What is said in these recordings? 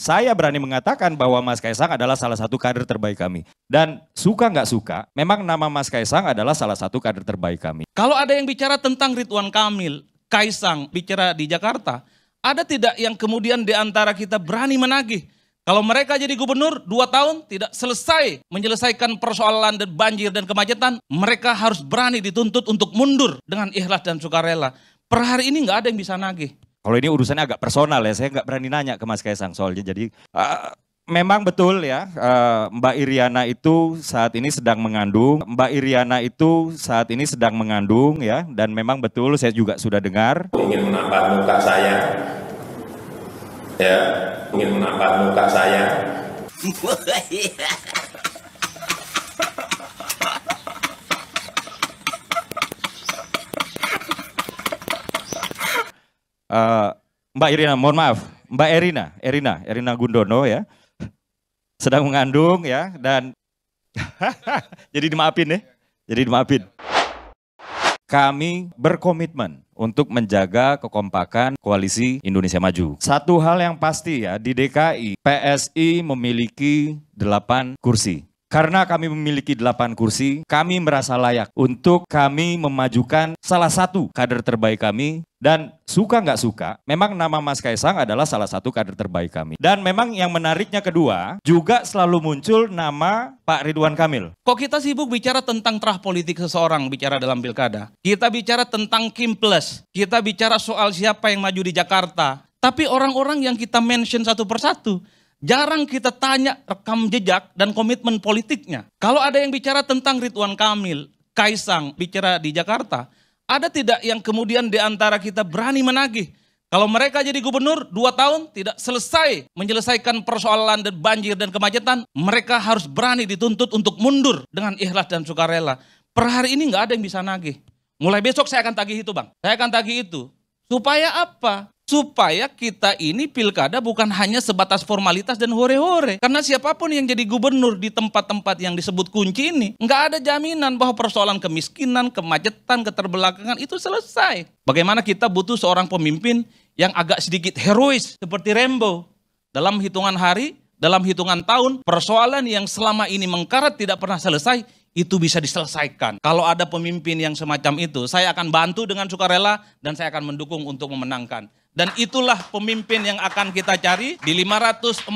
Saya berani mengatakan bahwa Mas Kaisang adalah salah satu kader terbaik kami. Dan suka nggak suka, memang nama Mas Kaisang adalah salah satu kader terbaik kami. Kalau ada yang bicara tentang Ridwan Kamil, Kaisang bicara di Jakarta, ada tidak yang kemudian di antara kita berani menagih? Kalau mereka jadi gubernur 2 tahun tidak selesai menyelesaikan persoalan dan banjir dan kemacetan, mereka harus berani dituntut untuk mundur dengan ikhlas dan sukarela. Per hari ini nggak ada yang bisa nagih. Kalau ini urusannya agak personal ya, saya nggak berani nanya ke Mas Kaisang soalnya. Jadi memang betul ya, Mbak Iriana itu saat ini sedang mengandung. Mbak Iriana itu saat ini sedang mengandung ya, dan memang betul saya juga sudah dengar. Ingin menampar muka saya, ya, ingin menampar muka saya. Mbak Irina, mohon maaf, Mbak Erina Gundono ya, sedang mengandung ya, dan jadi dimaafin ya, jadi dimaafin. Kami berkomitmen untuk menjaga kekompakan koalisi Indonesia Maju. Satu hal yang pasti ya, di DKI PSI memiliki 8 kursi. Karena kami memiliki 8 kursi, kami merasa layak untuk kami memajukan salah satu kader terbaik kami. Dan suka nggak suka, memang nama Mas Kaisang adalah salah satu kader terbaik kami. Dan memang yang menariknya kedua, juga selalu muncul nama Pak Ridwan Kamil. Kok kita sibuk bicara tentang terah politik seseorang bicara dalam pilkada? Kita bicara tentang Kim Plus, kita bicara soal siapa yang maju di Jakarta. Tapi orang-orang yang kita mention satu persatu, jarang kita tanya rekam jejak dan komitmen politiknya. Kalau ada yang bicara tentang Ridwan Kamil, Kaisang bicara di Jakarta, ada tidak yang kemudian di antara kita berani menagih? Kalau mereka jadi gubernur 2 tahun tidak selesai menyelesaikan persoalan dan banjir dan kemacetan, mereka harus berani dituntut untuk mundur dengan ikhlas dan sukarela. Per hari ini nggak ada yang bisa nagih. Mulai besok saya akan tagih itu, Bang. Saya akan tagih itu. Supaya apa? Supaya kita ini pilkada bukan hanya sebatas formalitas dan hore-hore. Karena siapapun yang jadi gubernur di tempat-tempat yang disebut kunci ini, nggak ada jaminan bahwa persoalan kemiskinan, kemacetan, keterbelakangan itu selesai. Bagaimana kita butuh seorang pemimpin yang agak sedikit herois seperti Rambo. Dalam hitungan hari, dalam hitungan tahun, persoalan yang selama ini mengkarat tidak pernah selesai, itu bisa diselesaikan. Kalau ada pemimpin yang semacam itu, saya akan bantu dengan sukarela dan saya akan mendukung untuk memenangkan. Dan itulah pemimpin yang akan kita cari di 545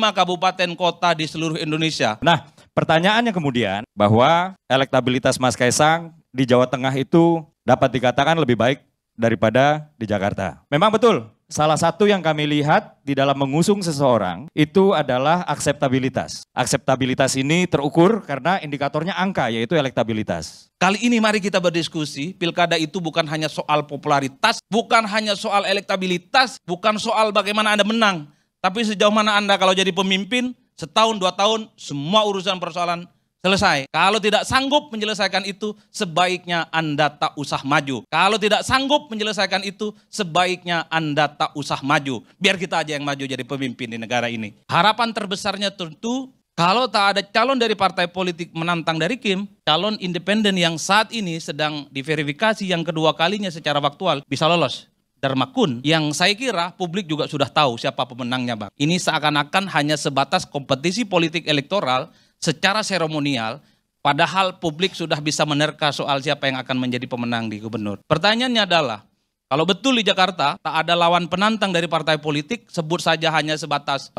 kabupaten kota di seluruh Indonesia. Nah, pertanyaannya kemudian bahwa elektabilitas Mas Kaisang di Jawa Tengah itu dapat dikatakan lebih baik daripada di Jakarta. Memang betul, salah satu yang kami lihat di dalam mengusung seseorang itu adalah akseptabilitas. Akseptabilitas ini terukur karena indikatornya angka, yaitu elektabilitas. Kali ini mari kita berdiskusi, pilkada itu bukan hanya soal popularitas, bukan hanya soal elektabilitas, bukan soal bagaimana Anda menang. Tapi sejauh mana Anda kalau jadi pemimpin, setahun 2 tahun, semua urusan persoalan selesai. Kalau tidak sanggup menyelesaikan itu, sebaiknya Anda tak usah maju. Kalau tidak sanggup menyelesaikan itu, sebaiknya Anda tak usah maju. Biar kita aja yang maju jadi pemimpin di negara ini. Harapan terbesarnya tentu, kalau tak ada calon dari partai politik menantang dari Kim, calon independen yang saat ini sedang diverifikasi yang kedua kalinya secara faktual bisa lolos. Dharma Kun, yang saya kira publik juga sudah tahu siapa pemenangnya, Bang. Ini seakan-akan hanya sebatas kompetisi politik elektoral secara seremonial, padahal publik sudah bisa menerka soal siapa yang akan menjadi pemenang di gubernur. Pertanyaannya adalah, kalau betul di Jakarta tak ada lawan penantang dari partai politik, sebut saja hanya sebatas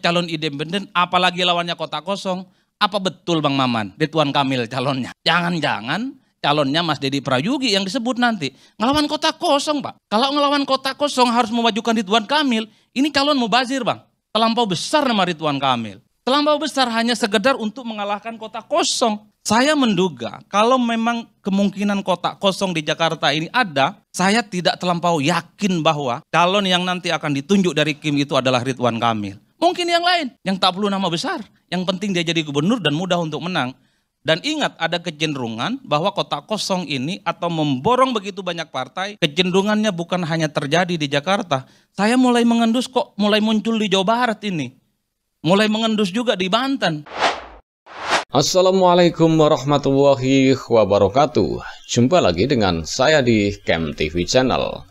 calon independen, apalagi lawannya kota kosong, apa betul Bang Maman, Ridwan Kamil calonnya? Jangan-jangan calonnya Mas Deddy Prayugi yang disebut nanti. Ngelawan kota kosong, Pak. Kalau ngelawan kota kosong harus memajukan Ridwan Kamil, ini calon mubazir, Bang. Terlampau besar nama Ridwan Kamil. Terlampau besar hanya sekedar untuk mengalahkan kota kosong. Saya menduga kalau memang kemungkinan kota kosong di Jakarta ini ada, saya tidak terlampau yakin bahwa calon yang nanti akan ditunjuk dari Kim itu adalah Ridwan Kamil. Mungkin yang lain, yang tak perlu nama besar. Yang penting dia jadi gubernur dan mudah untuk menang. Dan ingat, ada kecenderungan bahwa kota kosong ini atau memborong begitu banyak partai, kecenderungannya bukan hanya terjadi di Jakarta. Saya mulai mengendus kok mulai muncul di Jawa Barat ini. Mulai mengendus juga di Banten. Assalamualaikum warahmatullahi wabarakatuh. Jumpa lagi dengan saya di Kem TV Channel.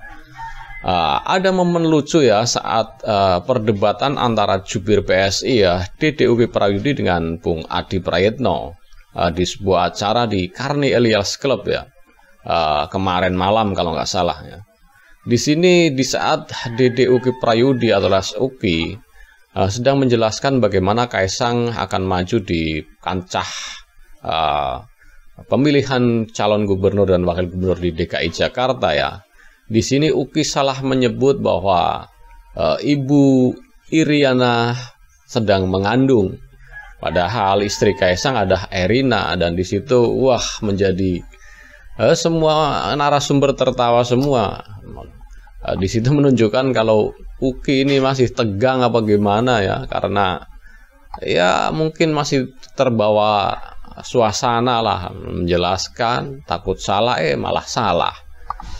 Ada momen lucu ya saat perdebatan antara jubir PSI ya Dede Uki Prayudi dengan Bung Adi Prayitno di sebuah acara di Carney Elias Club ya kemarin malam kalau nggak salah ya. Di sini di saat Dede Uki Prayudi atau Las Uki sedang menjelaskan bagaimana Kaisang akan maju di kancah pemilihan calon gubernur dan wakil gubernur di DKI Jakarta ya. Di sini Uki salah menyebut bahwa Ibu Iriana sedang mengandung, padahal istri Kaisang ada Erina, dan di situ wah menjadi semua narasumber tertawa semua. Di situ menunjukkan kalau Uki ini masih tegang apa gimana ya, karena ya mungkin masih terbawa suasana lah, menjelaskan takut salah malah salah.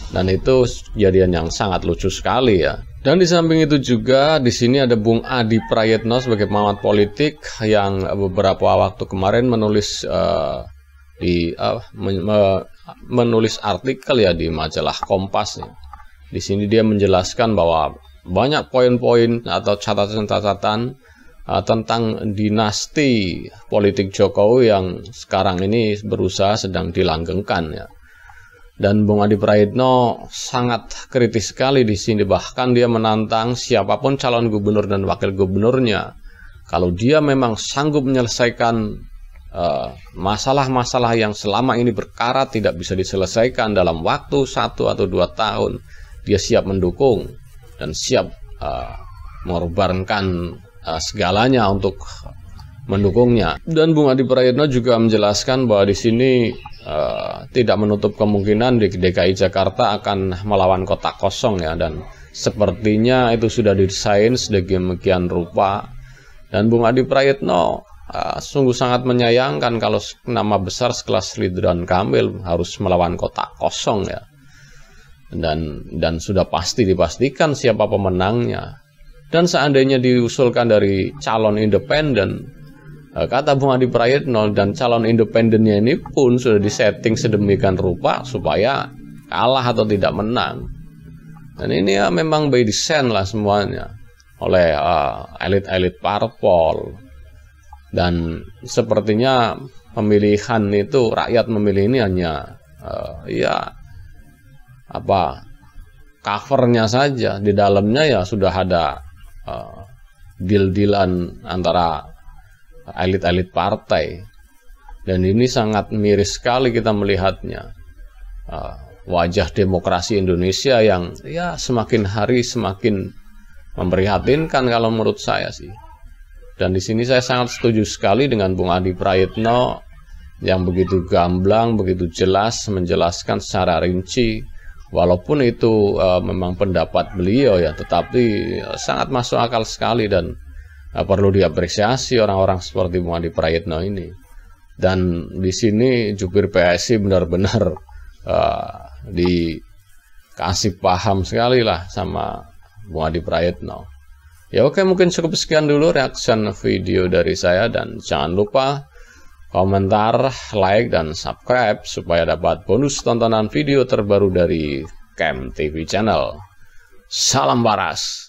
Dan itu kejadian yang sangat lucu sekali ya. Dan di samping itu juga di sini ada Bung Adi Prayitno sebagai pengamat politik yang beberapa waktu kemarin menulis menulis artikel ya di majalah Kompas ya. Di sini dia menjelaskan bahwa banyak poin-poin atau catatan-catatan tentang dinasti politik Jokowi yang sekarang ini berusaha sedang dilanggengkan ya. Dan Bung Adi Prayitno sangat kritis sekali di sini, bahkan dia menantang siapapun calon gubernur dan wakil gubernurnya, kalau dia memang sanggup menyelesaikan masalah-masalah yang selama ini berkarat tidak bisa diselesaikan dalam waktu 1 atau 2 tahun, dia siap mendukung dan siap mengorbankan segalanya untuk mendukungnya. Dan Bung Adi Prayitno juga menjelaskan bahwa di sini tidak menutup kemungkinan di DKI Jakarta akan melawan kota kosong ya, dan sepertinya itu sudah didesain sedemikian rupa. Dan Bung Adi Prayitno sungguh sangat menyayangkan kalau nama besar sekelas Ridwan Kamil harus melawan kota kosong ya. Dan sudah pasti dipastikan siapa pemenangnya. Dan seandainya diusulkan dari calon independen, kata Bung Adi Prayitno, dan calon independennya ini pun sudah disetting sedemikian rupa supaya kalah atau tidak menang. Dan ini ya memang by design lah semuanya oleh elit-elit parpol. Dan sepertinya pemilihan itu, rakyat memilih ini hanya covernya saja. Di dalamnya ya sudah ada deal-dealan antara elit-elit partai, dan ini sangat miris sekali kita melihatnya. Wajah demokrasi Indonesia yang ya semakin hari semakin memprihatinkan kalau menurut saya sih. Dan di sini saya sangat setuju sekali dengan Bung Adi Prayitno yang begitu gamblang, begitu jelas menjelaskan secara rinci. Walaupun itu memang pendapat beliau ya, tetapi sangat masuk akal sekali dan perlu diapresiasi orang-orang seperti Bung Adi Prayitno ini. Dan di sini jubir PSI benar-benar dikasih paham sekali lah sama Bung Adi Prayitno. Ya oke, mungkin cukup sekian dulu reaction video dari saya, dan jangan lupa komentar, like, dan subscribe supaya dapat bonus tontonan video terbaru dari Kem TV Channel. Salam waras.